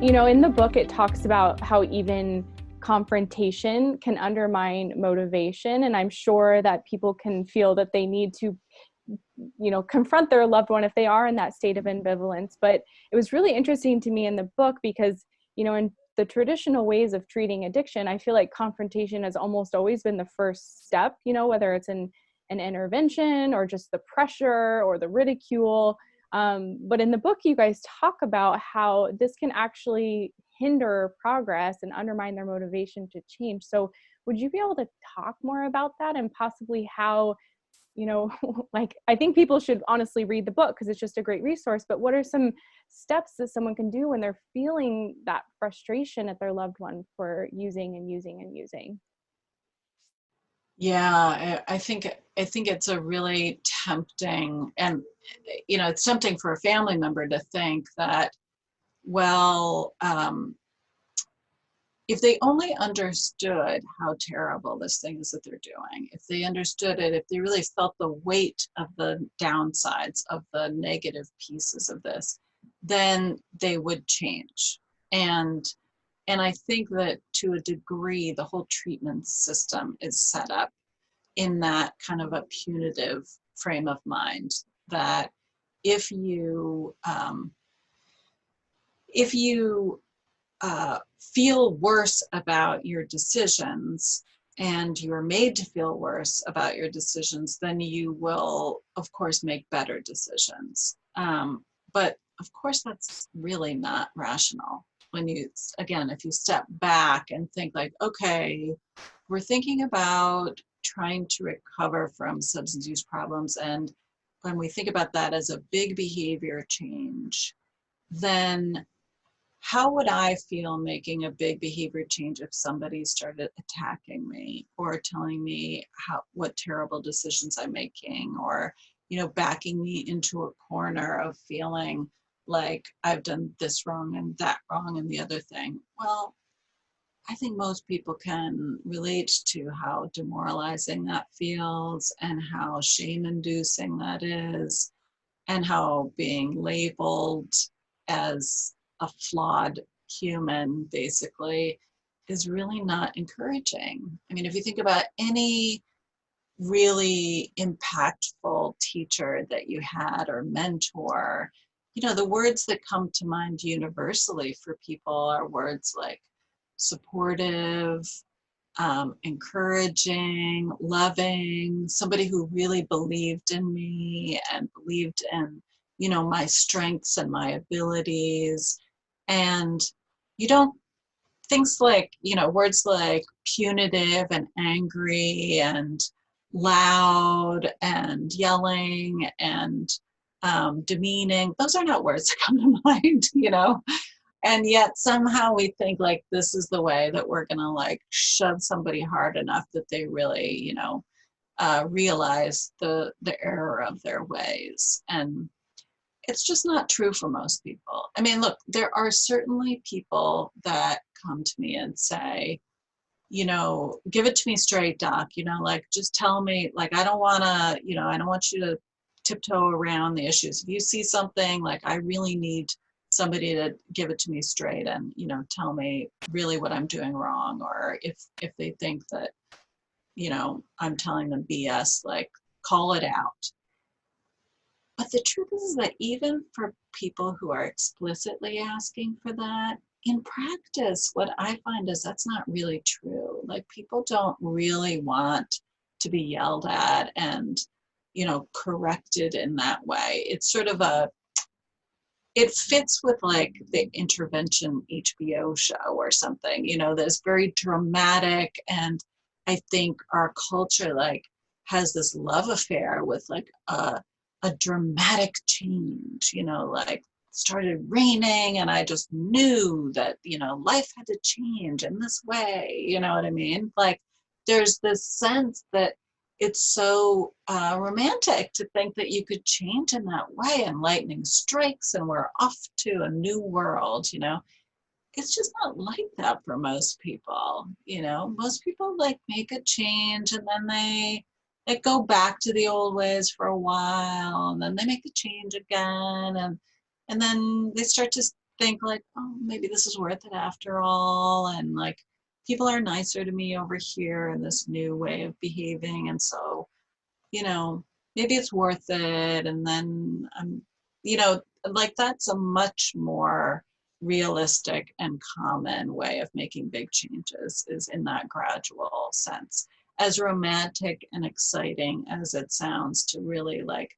In the book, it talks about how even confrontation can undermine motivation. And I'm sure that people can feel that they need to, confront their loved one if they are in that state of ambivalence. But it was really interesting to me in the book because, in the traditional ways of treating addiction, I feel like confrontation has almost always been the first step, whether it's an intervention or just the pressure or the ridicule. But in the book, you guys talk about how this can actually hinder progress and undermine their motivation to change. So would you be able to talk more about that and possibly how, I think people should honestly read the book because it's just a great resource, but what are some steps that someone can do when they're feeling that frustration at their loved one for using and using and using? Yeah, I think it's a really tempting, and it's tempting for a family member to think that, well, if they only understood how terrible this thing is that they're doing, if they understood it, if they really felt the weight of the downsides of the negative pieces of this, then they would change. And I think that to a degree, the whole treatment system is set up in that kind of a punitive frame of mind, that if you feel worse about your decisions and you're made to feel worse about your decisions, then you will, of course, make better decisions. But of course, that's really not rational. If you step back and think like, okay, we're thinking about trying to recover from substance use problems, and when we think about that as a big behavior change, then how would I feel making a big behavior change if somebody started attacking me or telling me what terrible decisions I'm making, or backing me into a corner of feeling like I've done this wrong and that wrong and the other thing? Well, I think most people can relate to how demoralizing that feels and how shame-inducing that is, and how being labeled as a flawed human basically is really not encouraging. I mean, if you think about any really impactful teacher that you had or mentor, the words that come to mind universally for people are words like supportive, encouraging, loving, somebody who really believed in me and believed in, my strengths and my abilities. And you don't, things like, words like punitive and angry and loud and yelling and demeaning, those are not words that come to mind. And yet somehow we think like this is the way that we're gonna like shove somebody hard enough that they really, realize the error of their ways. And it's just not true for most people. I mean, look, there are certainly people that come to me and say, give it to me straight, doc, like just tell me, like, I don't wanna, I don't want you to tiptoe around the issues. If you see something, like, I really need somebody to give it to me straight and, tell me really what I'm doing wrong. Or if they think that, I'm telling them BS, like, call it out. But the truth is that even for people who are explicitly asking for that, in practice, what I find is that's not really true. Like, people don't really want to be yelled at and, corrected in that way. It's sort of it fits with like the intervention HBO show or something, that's very dramatic. And I think our culture like has this love affair with like a dramatic change, like started raining and I just knew that, life had to change in this way. You know what I mean? Like there's this sense that it's so romantic to think that you could change in that way, and lightning strikes and we're off to a new world. It's just not like that for most people. Most people like make a change and then they go back to the old ways for a while, and then they make a change again, and then they start to think like, oh, maybe this is worth it after all. And like, people are nicer to me over here in this new way of behaving. And so, you know, maybe it's worth it. And then you know, like that's a much more realistic and common way of making big changes, is in that gradual sense. As romantic and exciting as it sounds to really like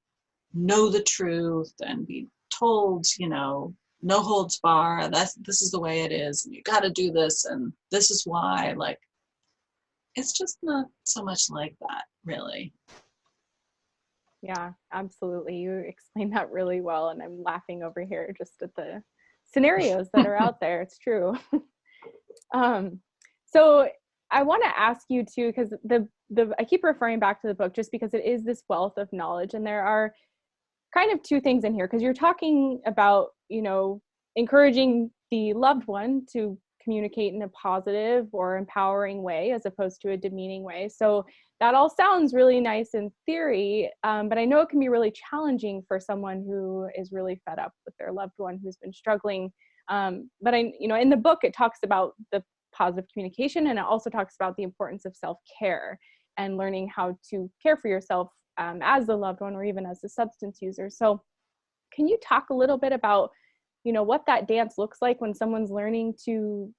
know the truth and be told, you know, no holds bar, this is the way it is, and you got to do this, and this is why, like, it's just not so much like that, really. Yeah, absolutely. You explained that really well. And I'm laughing over here just at the scenarios that are out there. It's true. um, so I want to ask you too, because I keep referring back to the book just because it is this wealth of knowledge. And there are kind of two things in here, because you're talking about, you know, encouraging the loved one to communicate in a positive or empowering way as opposed to a demeaning way. So that all sounds really nice in theory, but I know it can be really challenging for someone who is really fed up with their loved one who's been struggling. But you know, in the book, it talks about the positive communication, and it also talks about the importance of self-care and learning how to care for yourself as the loved one or even as a substance user. So can you talk a little bit about, you know, what that dance looks like when someone's learning to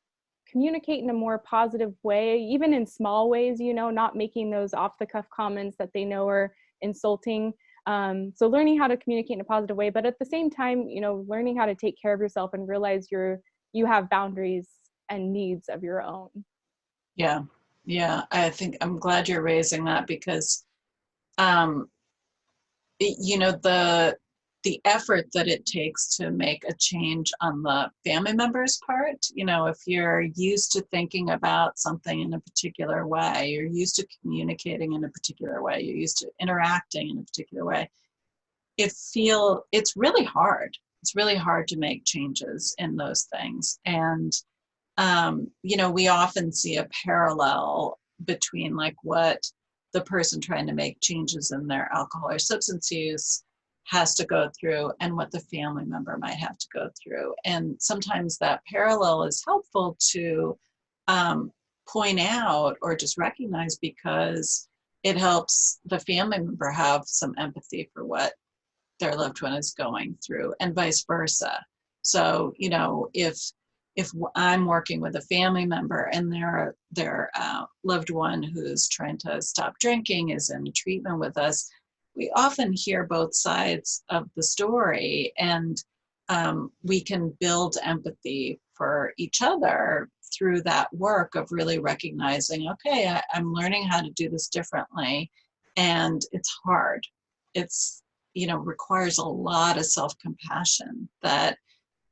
communicate in a more positive way, even in small ways, you know, not making those off the cuff comments that they know are insulting. So learning how to communicate in a positive way, but at the same time, you know, learning how to take care of yourself and realize you have boundaries and needs of your own. Yeah. Yeah. I think I'm glad you're raising that, because, um, you know, the effort that it takes to make a change on the family member's part, you know, if you're used to thinking about something in a particular way, you're used to communicating in a particular way, you're used to interacting in a particular way, it's really hard. It's really hard to make changes in those things. And you know, we often see a parallel between like what the person trying to make changes in their alcohol or substance use has to go through and what the family member might have to go through. And sometimes that parallel is helpful to point out or just recognize, because it helps the family member have some empathy for what their loved one is going through, and vice versa. So, you know, if I'm working with a family member and their loved one who's trying to stop drinking is in treatment with us, we often hear both sides of the story, and we can build empathy for each other through that work of really recognizing, okay, I'm learning how to do this differently, and it's hard. It's, you know, requires a lot of self-compassion. That,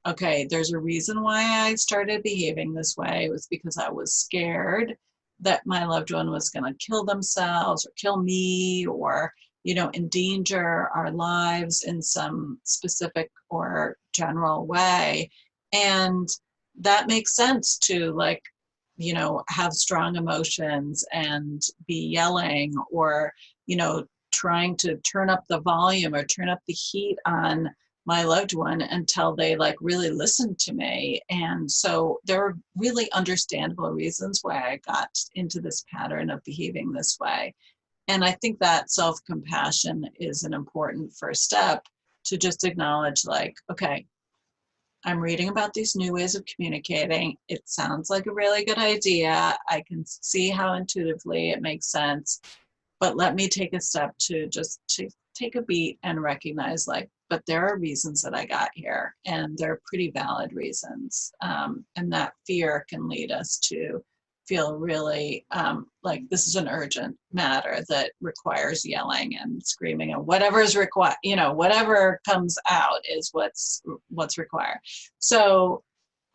okay, there's a reason why I started behaving this way. It was because I was scared that my loved one was going to kill themselves or kill me, or, you know, endanger our lives in some specific or general way. And that makes sense to, like, you know, have strong emotions and be yelling, or, you know, trying to turn up the volume or turn up the heat on my loved one until they like really listened to me. And so there are really understandable reasons why I got into this pattern of behaving this way. And I think that self-compassion is an important first step, to just acknowledge, like, okay, I'm reading about these new ways of communicating. It sounds like a really good idea. I can see how intuitively it makes sense, but let me take a step to just to take a beat and recognize, like, but there are reasons that I got here, and they're pretty valid reasons. And that fear can lead us to feel really like this is an urgent matter that requires yelling and screaming, and whatever is required, you know, whatever comes out is what's required. So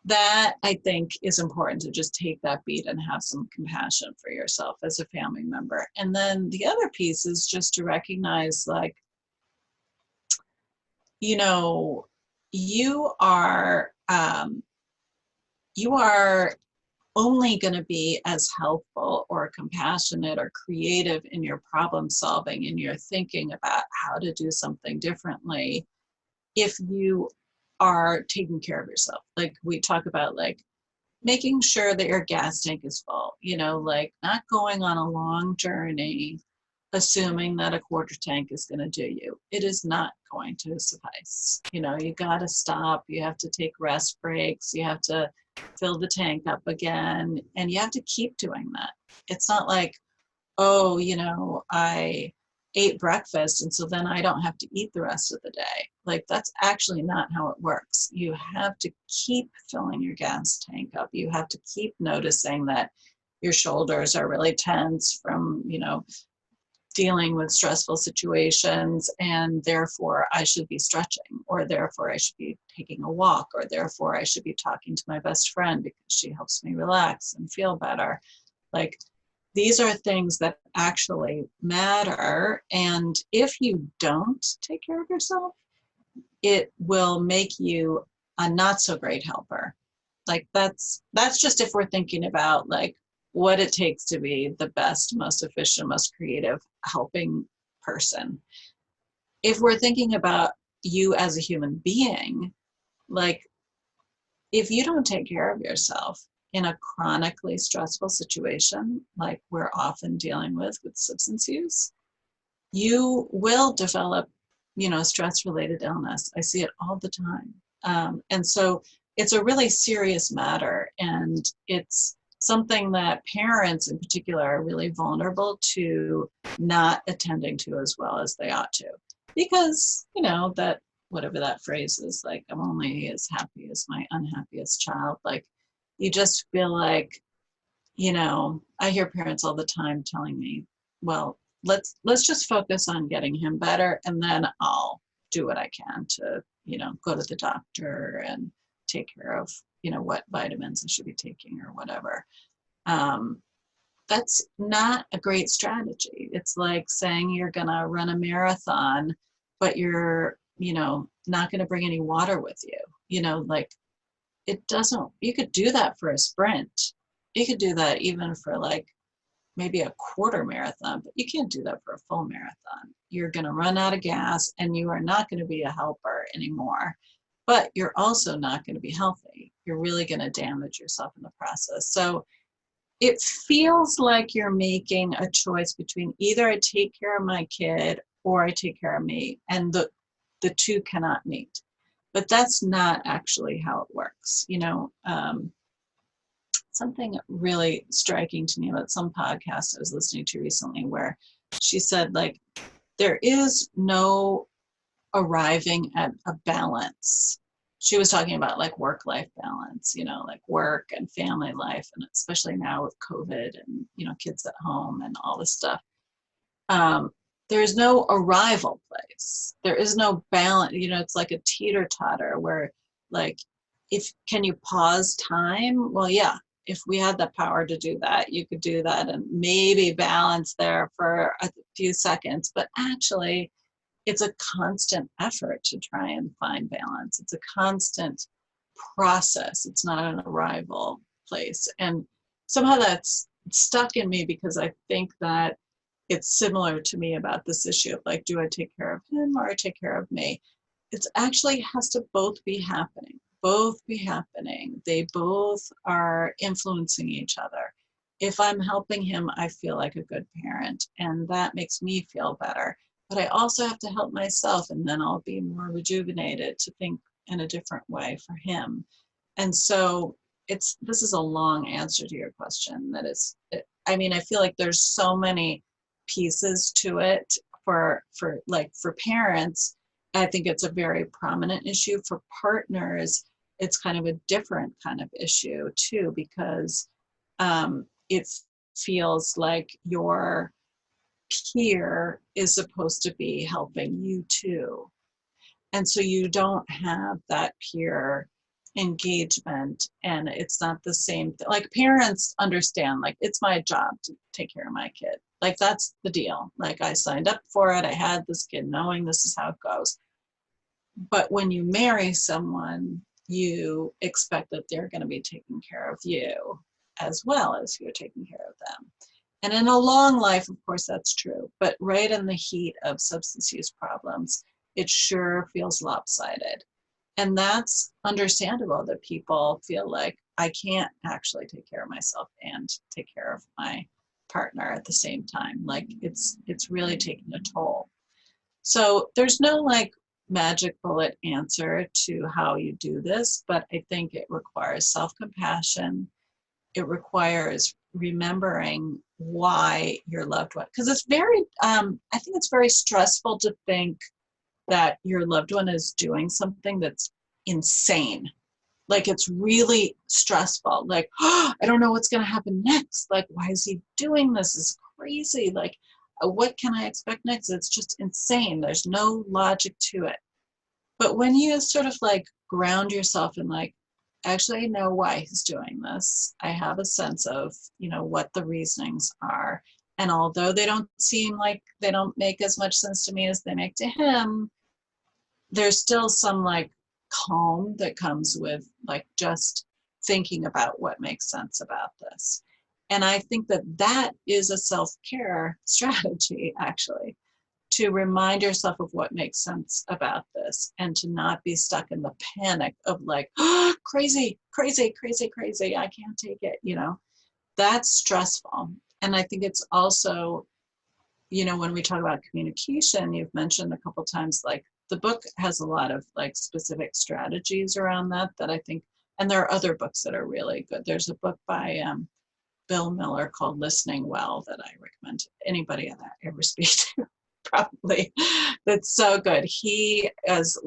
that, I think, is important, to just take that beat and have some compassion for yourself as a family member. And then the other piece is just to recognize, like, you know, you are only going to be as helpful or compassionate or creative in your problem solving, in your thinking about how to do something differently, if you are taking care of yourself. Like we talk about, like making sure that your gas tank is full, you know, like not going on a long journey assuming that a quarter tank is going to do you. It is not going to suffice. You know, you got to stop. You have to take rest breaks. You have to fill the tank up again. And you have to keep doing that. It's not like, oh, you know, I ate breakfast and so then I don't have to eat the rest of the day. Like that's actually not how it works. You have to keep filling your gas tank up. You have to keep noticing that your shoulders are really tense from, you know, dealing with stressful situations, and therefore I should be stretching, or therefore I should be taking a walk, or therefore I should be talking to my best friend because she helps me relax and feel better. Like these are things that actually matter. And if you don't take care of yourself, it will make you a not so great helper. Like that's just if we're thinking about like what it takes to be the best, most efficient, most creative helping person. If we're thinking about you as a human being, like if you don't take care of yourself in a chronically stressful situation, like we're often dealing with substance use, you will develop, you know, stress-related illness. I see it all the time. And so it's a really serious matter, and it's something that parents in particular are really vulnerable to not attending to as well as they ought to. Because, you know, that whatever that phrase is, like, I'm only as happy as my unhappiest child. Like, you just feel like, you know, I hear parents all the time telling me, well, let's just focus on getting him better, and then I'll do what I can to, you know, go to the doctor and take care of, you know, what vitamins I should be taking or whatever. That's not a great strategy. It's like saying you're gonna run a marathon, but you're, you know, not gonna bring any water with you. You know, like it doesn't, you could do that for a sprint. You could do that even for like maybe a quarter marathon, but you can't do that for a full marathon. You're going to run out of gas and you are not going to be a helper anymore, but you're also not going to be healthy. You're really going to damage yourself in the process. So it feels like you're making a choice between either I take care of my kid or I take care of me, and the two cannot meet. But that's not actually how it works. You know, something really striking to me about some podcast I was listening to recently where she said, like, there is no arriving at a balance. She was talking about like work-life balance, you know, like work and family life, and especially now with COVID and, you know, kids at home and all this stuff. There is no arrival place. There is no balance. You know, it's like a teeter-totter where, like, if can you pause time? Well, yeah, if we had the power to do that, you could do that and maybe balance there for a few seconds. But actually, it's a constant effort to try and find balance. It's a constant process. It's not an arrival place. And somehow that's stuck in me because I think that it's similar to me about this issue of like, do I take care of him or I take care of me? It actually has to both be happening. They both are influencing each other. If I'm helping him, I feel like a good parent, and that makes me feel better. But I also have to help myself, and then I'll be more rejuvenated to think in a different way for him. And so this is a long answer to your question. I mean, I feel like there's so many pieces to it for parents. I think it's a very prominent issue. For partners, it's kind of a different kind of issue too, because it feels like your peer is supposed to be helping you too. And so you don't have that peer engagement, and it's not the same thing. Like parents understand, like, it's my job to take care of my kid. Like that's the deal. Like I signed up for it. I had this kid knowing this is how it goes. But when you marry someone, you expect that they're going to be taking care of you as well as you're taking care of them. And in a long life, of course, that's true. But right in the heat of substance use problems, it sure feels lopsided. And that's understandable that people feel like I can't actually take care of myself and take care of my partner at the same time. Like it's really taking a toll. So there's no like magic bullet answer to how you do this, but I think it requires self-compassion. It requires remembering why your loved one, because it's very, I think it's very stressful to think that your loved one is doing something that's insane. Like it's really stressful. Like, oh, I don't know what's going to happen next. Like, why is he doing this? It's crazy. Like, what can I expect next? It's just insane. There's no logic to it. But when you sort of like ground yourself in like, actually, I know why he's doing this. I have a sense of, you know, what the reasonings are. And although they don't seem like they don't make as much sense to me as they make to him, there's still some like calm that comes with like just thinking about what makes sense about this. And I think that that is a self-care strategy, actually, to remind yourself of what makes sense about this and to not be stuck in the panic of like, oh, crazy, crazy, crazy, crazy. I can't take it. You know, that's stressful. And I think it's also, you know, when we talk about communication, you've mentioned a couple times, like the book has a lot of like specific strategies around that I think, and there are other books that are really good. There's a book by Bill Miller called Listening Well that I recommend to anybody that I ever speak to, probably. That's so good. He is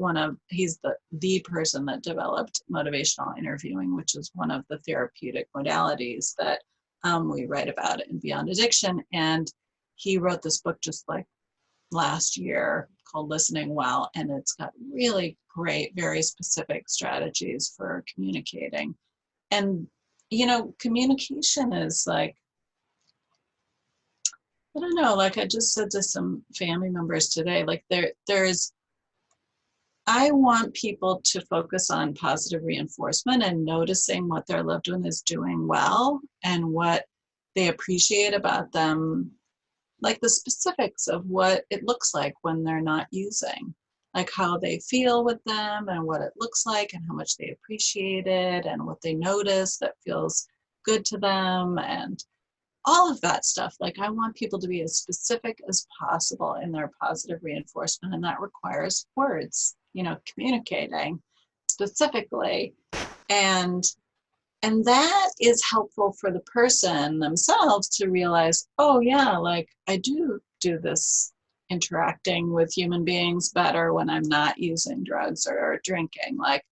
he's the person that developed motivational interviewing, which is one of the therapeutic modalities that we write about in Beyond Addiction. And he wrote this book just like last year called Listening Well, and it's got really great, very specific strategies for communicating. And, you know, communication is like, I don't know, like I just said to some family members today, like I want people to focus on positive reinforcement and noticing what their loved one is doing well and what they appreciate about them, like the specifics of what it looks like when they're not using, like how they feel with them and what it looks like and how much they appreciate it and what they notice that feels good to them and all of that stuff. Like I want people to be as specific as possible in their positive reinforcement, and that requires words, you know, communicating specifically. And that is helpful for the person themselves to realize, oh yeah, like I do this interacting with human beings better when I'm not using drugs or drinking. Like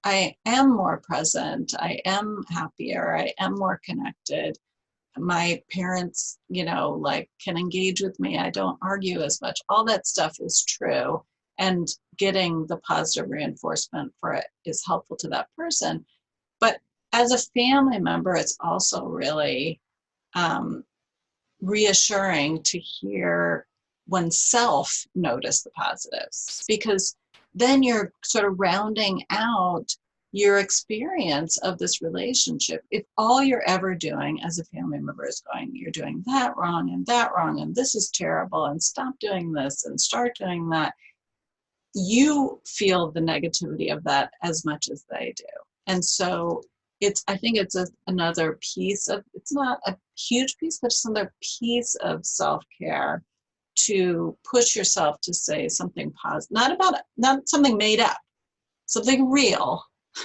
I am more present, I am happier, I am more connected. My parents, you know, like can engage with me. I don't argue as much. All that stuff is true. And getting the positive reinforcement for it is helpful to that person. But as a family member, it's also really reassuring to hear oneself notice the positives, because then you're sort of rounding out your experience of this relationship. If all you're ever doing as a family member is going, you're doing that wrong and this is terrible and stop doing this and start doing that, you feel the negativity of that as much as they do. And so I think it's another piece of, it's not a huge piece, but it's another piece of self-care to push yourself to say something positive, not something made up, something real.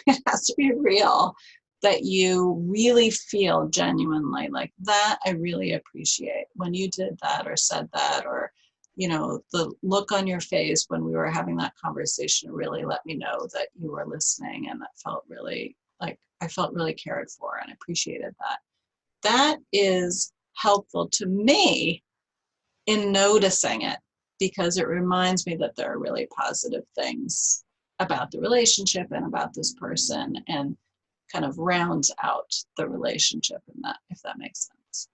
It has to be real, that you really feel genuinely like that. I really appreciate when you did that or said that, or, you know, the look on your face when we were having that conversation really let me know that you were listening, and that felt really like I felt really cared for and appreciated that. That is helpful to me in noticing it, because it reminds me that there are really positive things about the relationship and about this person, and kind of rounds out the relationship in that, if that makes sense.